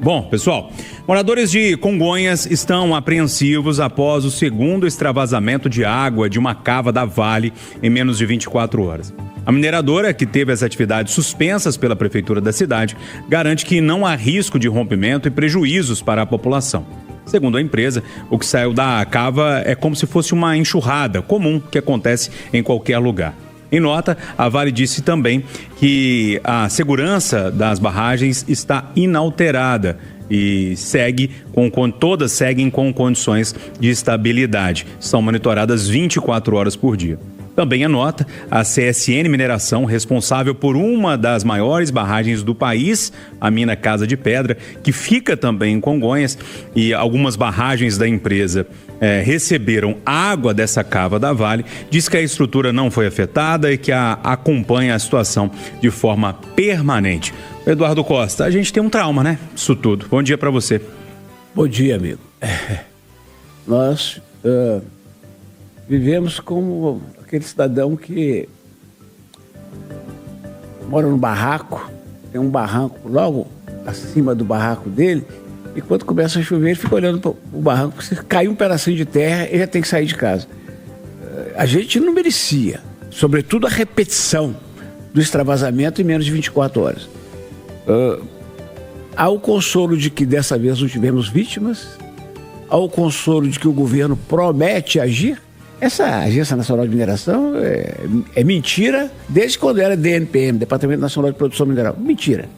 Bom, pessoal, moradores de Congonhas estão apreensivos após o segundo extravasamento de água de uma cava da Vale em menos de 24 horas. A mineradora, que teve as atividades suspensas pela prefeitura da cidade, garante que não há risco de rompimento e prejuízos para a população. Segundo a empresa, o que saiu da cava é como se fosse uma enxurrada comum que acontece em qualquer lugar. Em nota, a Vale disse também que a segurança das barragens está inalterada e todas seguem com condições de estabilidade. São monitoradas 24 horas por dia. Também anota a CSN Mineração, responsável por uma das maiores barragens do país, a mina Casa de Pedra, que fica também em Congonhas, e algumas barragens da empresa receberam água dessa cava da Vale, diz que a estrutura não foi afetada e que acompanha a situação de forma permanente. Eduardo Costa, a gente tem um trauma, né? Isso tudo. Bom dia para você. Bom dia, amigo. Nós vivemos como aquele cidadão que mora no barraco, tem um barranco logo acima do barraco dele, e quando começa a chover, ele fica olhando para o barranco, se cair um pedacinho de terra, ele já tem que sair de casa. A gente não merecia, sobretudo a repetição do extravasamento em menos de 24 horas. Há o consolo de que dessa vez não tivemos vítimas, há o consolo de que o governo promete agir. Essa Agência Nacional de Mineração é mentira desde quando era DNPM, Departamento Nacional de Produção Mineral. Mentira.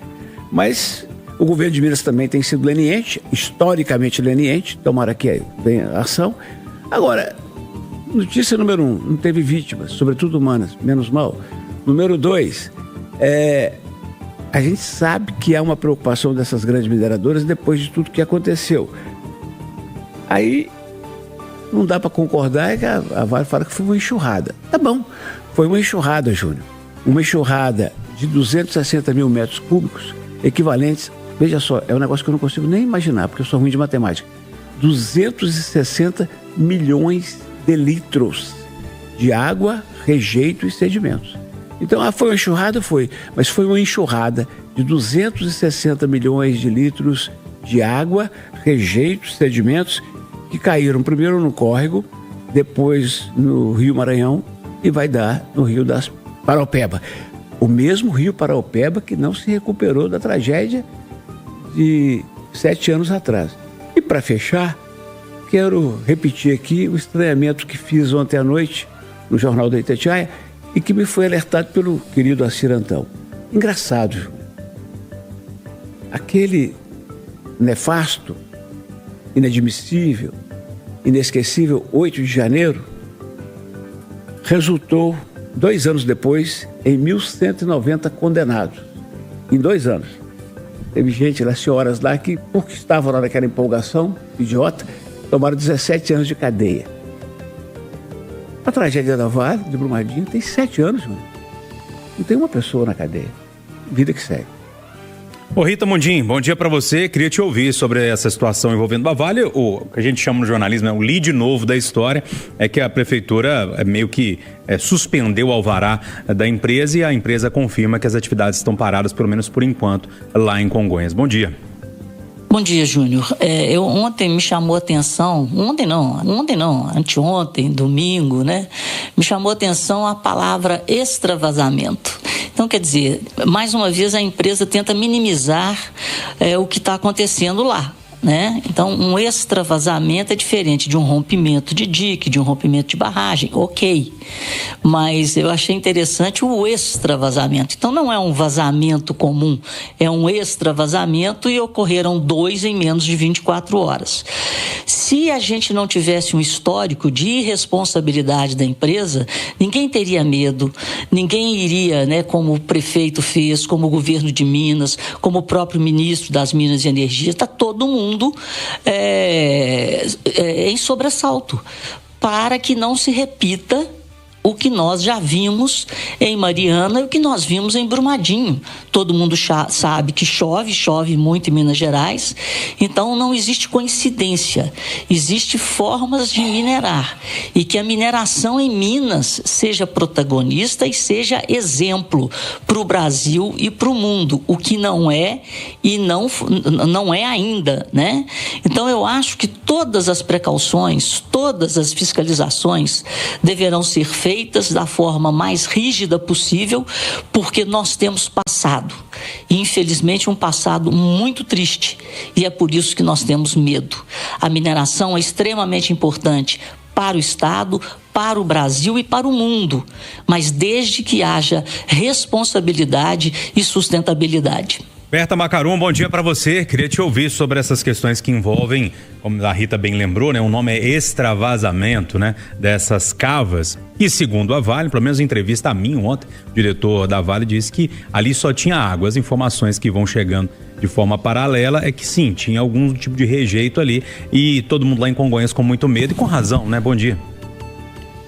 Mas o governo de Minas também tem sido leniente, historicamente leniente, tomara que venha a ação. Agora, notícia número 1, não teve vítimas, sobretudo humanas, menos mal. Número 2, a gente sabe que há uma preocupação dessas grandes mineradoras depois de tudo que aconteceu. Aí não dá para concordar que a Vale fala que foi uma enxurrada. Tá bom, foi uma enxurrada, Júnior. Uma enxurrada de 260 mil metros cúbicos, equivalentes, veja só, é um negócio que eu não consigo nem imaginar, porque eu sou ruim de matemática. 260 milhões de litros de água, rejeito e sedimentos. Então, foi uma enxurrada? Foi, mas foi uma enxurrada de 260 milhões de litros de água, rejeitos, sedimentos, que caíram primeiro no córrego, depois no Rio Maranhão e vai dar no Rio das Paraopeba. O mesmo Rio Paraopeba que não se recuperou da tragédia de 7 anos atrás. E para fechar, quero repetir aqui o estranhamento que fiz ontem à noite no Jornal da Itatiaia e que me foi alertado pelo querido Assir Antão. Engraçado, Júlio. Aquele nefasto, inadmissível, inesquecível 8 de janeiro resultou 2 anos depois em 1.190 condenados. Em 2 anos. Teve gente lá, senhoras lá, que porque estavam lá naquela empolgação idiota, tomaram 17 anos de cadeia. A tragédia da Vale, de Brumadinho, tem 7 anos, mano. Não tem uma pessoa na cadeia. Vida que segue. Ô Rita Mundim, bom dia para você. Queria te ouvir sobre essa situação envolvendo a Vale. O que a gente chama no jornalismo, o lead novo da história é que a prefeitura meio que suspendeu o alvará da empresa e a empresa confirma que as atividades estão paradas, pelo menos por enquanto, lá em Congonhas. Bom dia. Bom dia, Júnior. Ontem me chamou a atenção, anteontem, domingo, né? Me chamou a atenção a palavra extravasamento. Então, quer dizer, mais uma vez a empresa tenta minimizar o que está acontecendo lá, né? Então, um extravasamento é diferente de um rompimento de dique, de um rompimento de barragem, ok. Mas eu achei interessante o extravasamento. Então, não é um vazamento comum, é um extravasamento e ocorreram 2 em menos de 24 horas. Se a gente não tivesse um histórico de irresponsabilidade da empresa, ninguém teria medo, ninguém iria, né, como o prefeito fez, como o governo de Minas, como o próprio ministro das Minas e Energia, está todo mundo em sobressalto, para que não se repita o que nós já vimos em Mariana e o que nós vimos em Brumadinho. Todo mundo sabe que chove muito em Minas Gerais, então não existe coincidência, existe formas de minerar, e que a mineração em Minas seja protagonista e seja exemplo para o Brasil e para o mundo, o que não é e não é ainda, né? Então eu acho que todas as precauções, todas as fiscalizações deverão ser feitas da forma mais rígida possível, porque nós temos passado, e infelizmente um passado muito triste, e é por isso que nós temos medo. A mineração é extremamente importante para o Estado, para o Brasil e para o mundo, mas desde que haja responsabilidade e sustentabilidade. Berta Macarum, bom dia para você. Queria te ouvir sobre essas questões que envolvem, como a Rita bem lembrou, né? O nome é extravasamento, né? Dessas cavas. E segundo a Vale, pelo menos em entrevista a mim ontem, o diretor da Vale disse que ali só tinha água. As informações que vão chegando de forma paralela é que sim, tinha algum tipo de rejeito ali, e todo mundo lá em Congonhas com muito medo e com razão, né? Bom dia.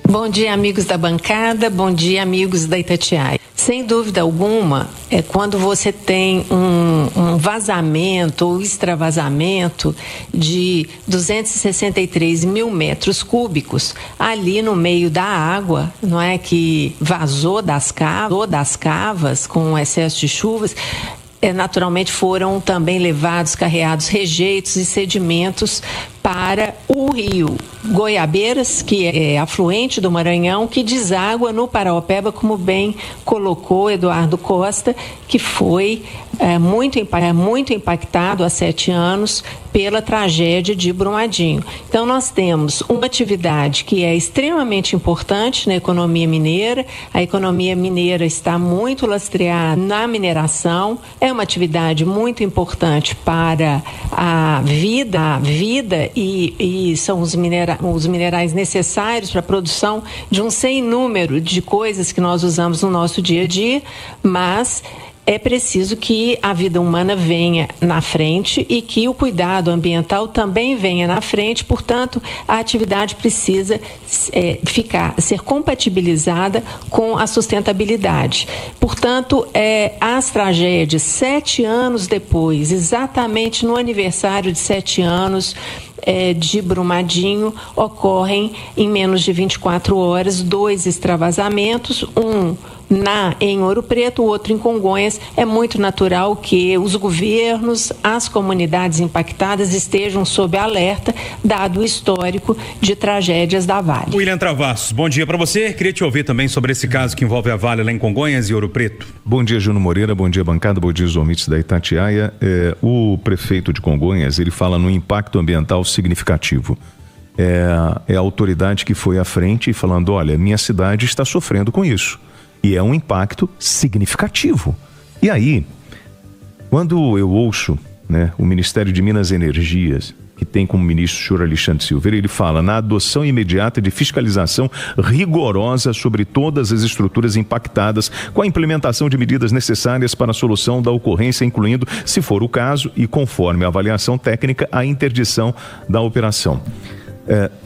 Bom dia, amigos da bancada, bom dia, amigos da Itatiaia. Sem dúvida alguma, quando você tem um vazamento ou extravasamento de 263 mil metros cúbicos ali no meio da água, não é, que vazou das cavas com excesso de chuvas, naturalmente foram também carreados rejeitos e sedimentos para o rio Goiabeiras, que é afluente do Maranhão, que deságua no Paraopeba, como bem colocou Eduardo Costa, que foi muito impactado há 7 anos pela tragédia de Brumadinho. Então nós temos uma atividade que é extremamente importante na economia mineira. A economia mineira está muito lastreada na mineração, é uma atividade muito importante para a vida e são os minerais necessários para a produção de um sem número de coisas que nós usamos no nosso dia a dia, mas é preciso que a vida humana venha na frente e que o cuidado ambiental também venha na frente. Portanto, a atividade precisa ser compatibilizada com a sustentabilidade. Portanto, as tragédias 7 anos depois, exatamente no aniversário de 7 anos de Brumadinho, ocorrem em menos de 24 horas 2 extravasamentos, um em Ouro Preto, o outro em Congonhas. É muito natural que os governos, as comunidades impactadas estejam sob alerta, dado o histórico de tragédias da Vale. William Travassos, bom dia para você. Queria te ouvir também sobre esse caso que envolve a Vale lá em Congonhas e Ouro Preto. Bom dia, Júnior Moreira, bom dia, bancada, bom dia, os ouvintes da Itatiaia. O prefeito de Congonhas, ele fala no impacto ambiental significativo. É a autoridade que foi à frente falando, olha, minha cidade está sofrendo com isso. E é um impacto significativo. E aí, quando eu ouço, né, o Ministério de Minas e Energias, que tem como ministro o senhor Alexandre Silveira, ele fala na adoção imediata de fiscalização rigorosa sobre todas as estruturas impactadas, com a implementação de medidas necessárias para a solução da ocorrência, incluindo, se for o caso, e conforme a avaliação técnica, a interdição da operação.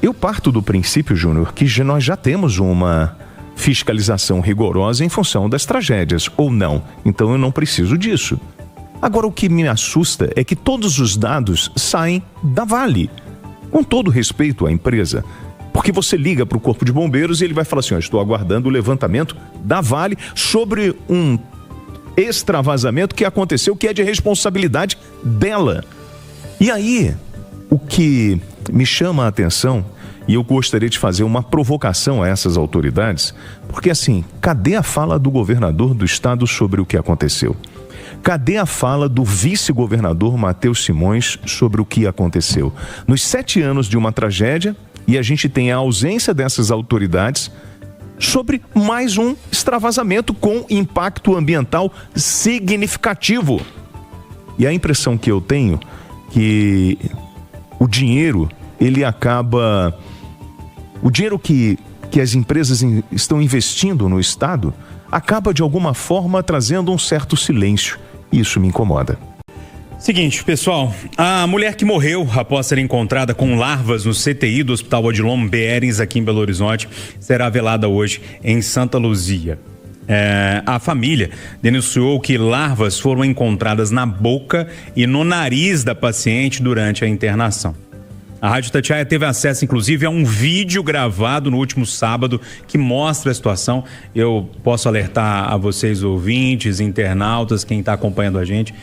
Eu parto do princípio, Júnior, que nós já temos uma fiscalização rigorosa em função das tragédias, ou não. Então eu não preciso disso. Agora, o que me assusta é que todos os dados saem da Vale. Com todo respeito à empresa, porque você liga para o Corpo de Bombeiros e ele vai falar assim, estou aguardando o levantamento da Vale sobre um extravasamento que aconteceu, que é de responsabilidade dela. E aí, o que me chama a atenção, e eu gostaria de fazer uma provocação a essas autoridades, porque assim, cadê a fala do governador do estado sobre o que aconteceu? Cadê a fala do vice-governador Matheus Simões sobre o que aconteceu? Nos 7 anos de uma tragédia, e a gente tem a ausência dessas autoridades sobre mais um extravasamento com impacto ambiental significativo. E a impressão que eu tenho que o dinheiro, ele acaba... O dinheiro que as empresas estão investindo no Estado acaba de alguma forma trazendo um certo silêncio. Isso me incomoda. Seguinte, pessoal, a mulher que morreu após ser encontrada com larvas no CTI do Hospital Odilon Behrens, aqui em Belo Horizonte, será velada hoje em Santa Luzia. A família denunciou que larvas foram encontradas na boca e no nariz da paciente durante a internação. A Rádio Itatiaia teve acesso, inclusive, a um vídeo gravado no último sábado que mostra a situação. Eu posso alertar a vocês, ouvintes, internautas, quem está acompanhando a gente,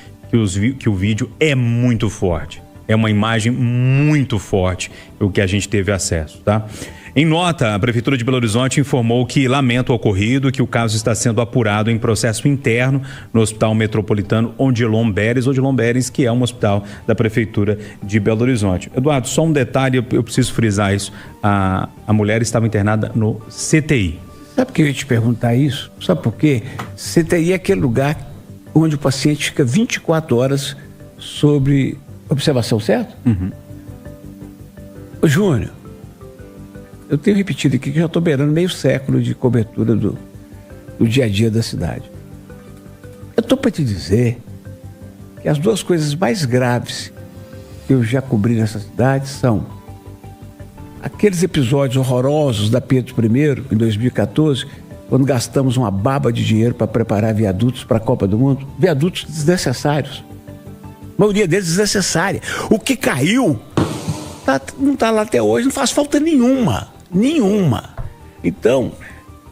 que o vídeo é muito forte. É uma imagem muito forte o que a gente teve acesso, tá? Em nota, a Prefeitura de Belo Horizonte informou que lamenta o ocorrido, que o caso está sendo apurado em processo interno no Hospital Metropolitano Odilon Behrens, que é um hospital da Prefeitura de Belo Horizonte. Eduardo, só um detalhe, eu preciso frisar isso. A mulher estava internada no CTI. Sabe por que eu ia te perguntar isso? Sabe por quê? CTI é aquele lugar onde o paciente fica 24 horas sobre observação, certo? Uhum. Ô, Júnior, eu tenho repetido aqui que já estou beirando meio século de cobertura do dia a dia da cidade. Eu estou para te dizer que as duas coisas mais graves que eu já cobri nessa cidade são aqueles episódios horrorosos da Pedro I, em 2014, quando gastamos uma baba de dinheiro para preparar viadutos para a Copa do Mundo, viadutos desnecessários. A maioria deles desnecessária. O que caiu não está lá até hoje, não faz falta nenhuma. Então,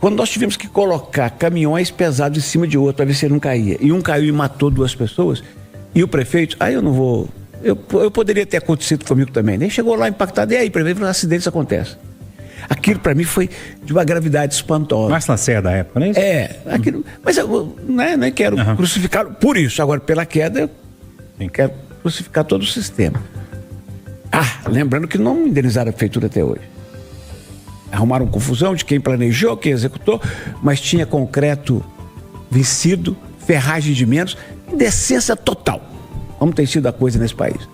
quando nós tivemos que colocar caminhões pesados em cima de outro para ver se ele não caía, e um caiu e matou 2 pessoas, e o prefeito, eu não vou... Eu poderia ter acontecido comigo também, nem chegou lá impactado, e aí, prefeito, acidentes acontecem. Aquilo para mim foi de uma gravidade espantosa. Mais Lacerda da época, não é isso? Aquilo, mas eu não quero crucificar por isso. Agora, pela queda, eu quero crucificar todo o sistema. Lembrando que não indenizaram a prefeitura até hoje. Arrumaram confusão de quem planejou, quem executou, mas tinha concreto vencido, ferragem de menos, indecência total. Como tem sido a coisa nesse país.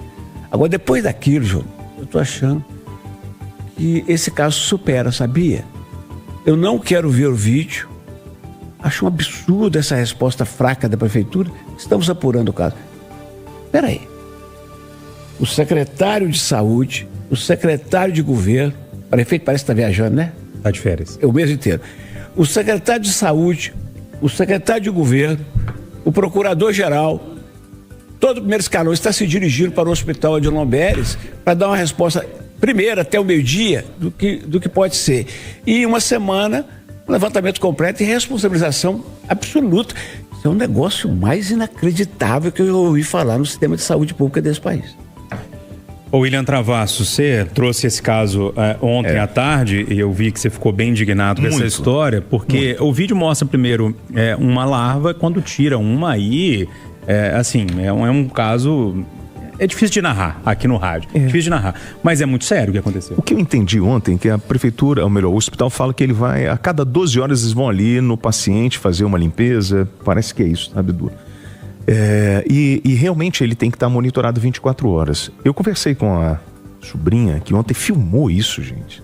Agora, depois daquilo, João, eu estou achando que esse caso supera, sabia? Eu não quero ver o vídeo. Acho um absurdo essa resposta fraca da prefeitura. Estamos apurando o caso. Espera aí. O secretário de saúde, o secretário de governo, o prefeito parece que está viajando, né? Está de férias. O mês inteiro. O secretário de saúde, o secretário de governo, o procurador-geral, todo o primeiro escalão está se dirigindo para o Hospital Odilon Behrens para dar uma resposta primeiro até o meio-dia do que pode ser. E uma semana, levantamento completo e responsabilização absoluta. Isso é um negócio mais inacreditável que eu ouvi falar no sistema de saúde pública desse país. Ô William Travasso, você trouxe esse caso ontem à tarde e eu vi que você ficou bem indignado com essa história, porque o vídeo mostra primeiro uma larva, quando tira uma aí, é um caso... É difícil de narrar aqui no rádio, difícil de narrar, mas é muito sério o que aconteceu. O que eu entendi ontem, que a prefeitura, ou melhor, o hospital fala que ele vai, a cada 12 horas eles vão ali no paciente fazer uma limpeza, parece que é isso, sabe, Edu? E realmente ele tem que estar monitorado 24 horas. Eu conversei com a sobrinha que ontem filmou isso, gente.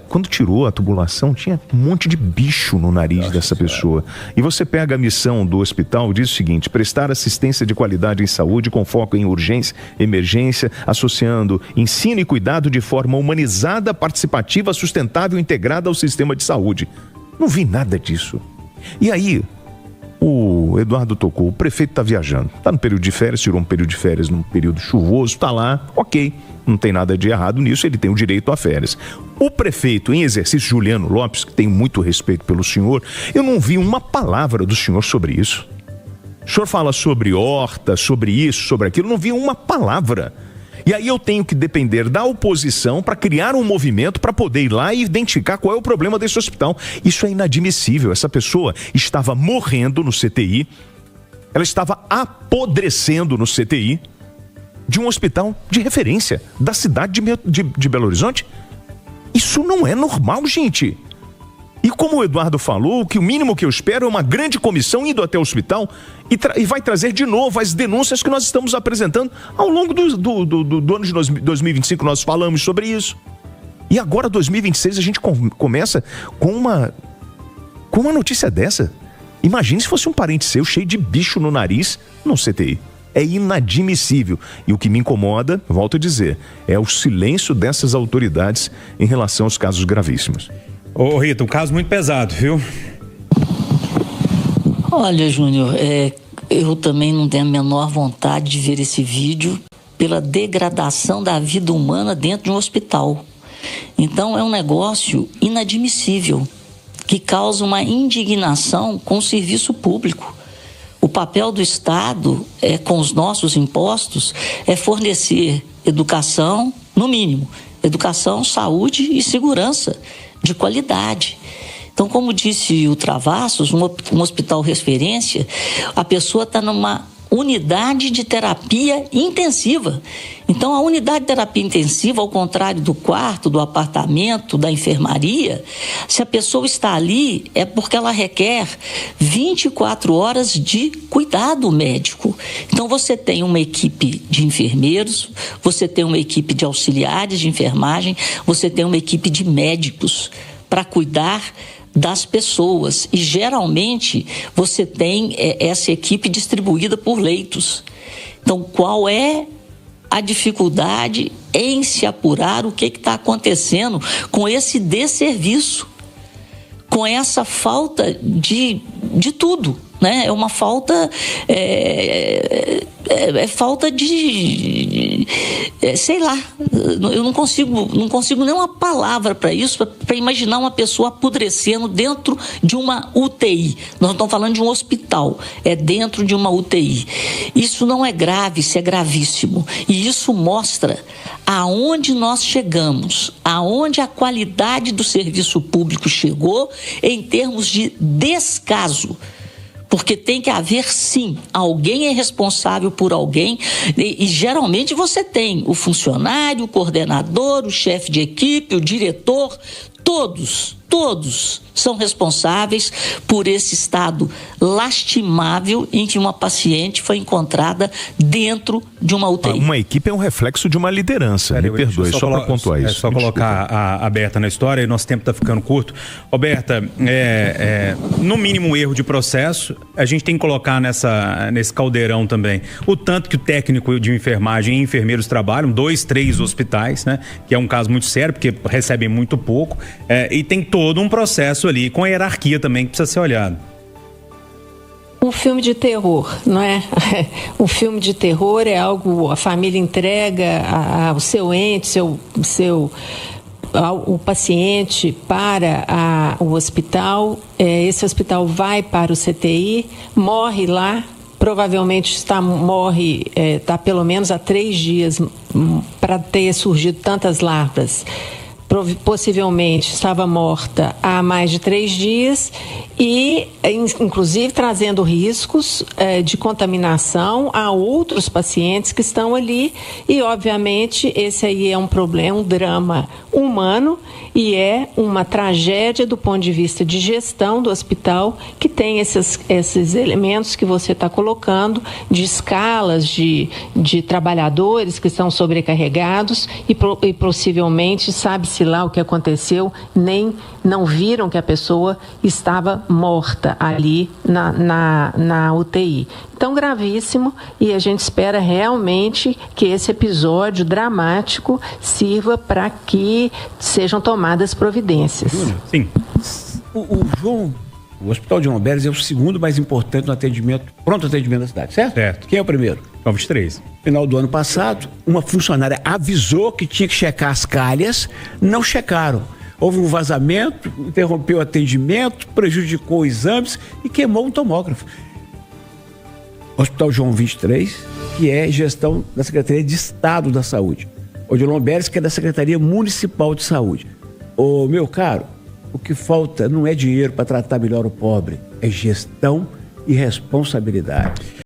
Quando tirou a tubulação, tinha um monte de bicho no nariz dessa pessoa. E você pega a missão do hospital, diz o seguinte: prestar assistência de qualidade em saúde com foco em urgência, emergência, associando ensino e cuidado de forma humanizada, participativa, sustentável e integrada ao sistema de saúde. Não vi nada disso. E aí, o Eduardo tocou, o prefeito está viajando, está no período de férias, tirou um período de férias num período chuvoso, está lá, ok, não tem nada de errado nisso, ele tem o direito a férias. O prefeito em exercício, Juliano Lopes, que tem muito respeito pelo senhor, eu não vi uma palavra do senhor sobre isso. O senhor fala sobre horta, sobre isso, sobre aquilo, não vi uma palavra. E aí eu tenho que depender da oposição para criar um movimento para poder ir lá e identificar qual é o problema desse hospital. Isso é inadmissível. Essa pessoa estava morrendo no CTI, ela estava apodrecendo no CTI de um hospital de referência da cidade de Belo Horizonte. Isso não é normal, gente. E como o Eduardo falou, que o mínimo que eu espero é uma grande comissão indo até o hospital e vai trazer de novo as denúncias que nós estamos apresentando ao longo do ano de 2025. Nós falamos sobre isso. E agora, 2026, a gente começa com uma notícia dessa. Imagine se fosse um parente seu cheio de bicho no nariz no CTI. é inadmissível. E o que me incomoda, volto a dizer, é o silêncio dessas autoridades em relação aos casos gravíssimos. Ô Rita, um caso muito pesado, viu? Olha, Júnior, eu também não tenho a menor vontade de ver esse vídeo pela degradação da vida humana dentro de um hospital. Então é um negócio inadmissível, que causa uma indignação com o serviço público. O papel do Estado, com os nossos impostos, é fornecer educação, no mínimo, educação, saúde e segurança de qualidade. Então, como disse o Travassos, um hospital referência, a pessoa está numa unidade de terapia intensiva. Então, a unidade de terapia intensiva, ao contrário do quarto, do apartamento, da enfermaria, se a pessoa está ali, é porque ela requer 24 horas de cuidado médico. Então, você tem uma equipe de enfermeiros, você tem uma equipe de auxiliares de enfermagem, você tem uma equipe de médicos para cuidar das pessoas, e geralmente você tem essa equipe distribuída por leitos. Então, qual é a dificuldade em se apurar o que está acontecendo com esse desserviço, com essa falta de tudo, né? É uma falta, falta de, sei lá, eu não consigo nem uma palavra para isso, para imaginar uma pessoa apodrecendo dentro de uma UTI. Nós não estamos falando de um hospital, é dentro de uma UTI. Isso não é grave, isso é gravíssimo. E isso mostra aonde nós chegamos, aonde a qualidade do serviço público chegou em termos de descaso. Porque tem que haver, sim, alguém é responsável por alguém, e geralmente você tem o funcionário, o coordenador, o chefe de equipe, o diretor, todos são responsáveis por esse estado lastimável em que uma paciente foi encontrada dentro de uma UTI. Uma equipe é um reflexo de uma liderança, me perdoe, só para pontuar isso. É só colocar a Berta na história, e nosso tempo está ficando curto. Ô Berta, no mínimo um erro de processo, a gente tem que colocar nesse caldeirão também o tanto que o técnico de enfermagem e enfermeiros trabalham, 2, 3 hospitais, né? Que é um caso muito sério, porque recebem muito pouco, e tem todo um processo ali com a hierarquia também que precisa ser olhado. Um filme de terror, não é? Um filme de terror é algo, a família entrega ao seu ente, o paciente para o hospital, esse hospital vai para o CTI, morre lá, provavelmente está pelo menos há 3 dias para ter surgido tantas larvas. Possivelmente estava morta há mais de 3 dias e, inclusive, trazendo riscos de contaminação a outros pacientes que estão ali, e, obviamente, esse aí é um problema, um drama humano, e é uma tragédia do ponto de vista de gestão do hospital, que tem esses elementos que você está colocando, de escalas de trabalhadores que estão sobrecarregados e possivelmente sabe-se lá o que aconteceu, nem não viram que a pessoa estava morta ali na UTI. Então, gravíssimo, e a gente espera realmente que esse episódio dramático sirva para que sejam tomadas providências. Sim. O Hospital João Beres é o segundo mais importante no pronto atendimento da cidade, certo? Certo. Quem é o primeiro? João 23. Final do ano passado, uma funcionária avisou que tinha que checar as calhas, não checaram. Houve um vazamento, interrompeu o atendimento, prejudicou os exames e queimou um tomógrafo. Hospital João 23, que é gestão da Secretaria de Estado da Saúde. O de Lomberes, que é da Secretaria Municipal de Saúde. Ô, meu caro, o que falta não é dinheiro para tratar melhor o pobre, é gestão e responsabilidade.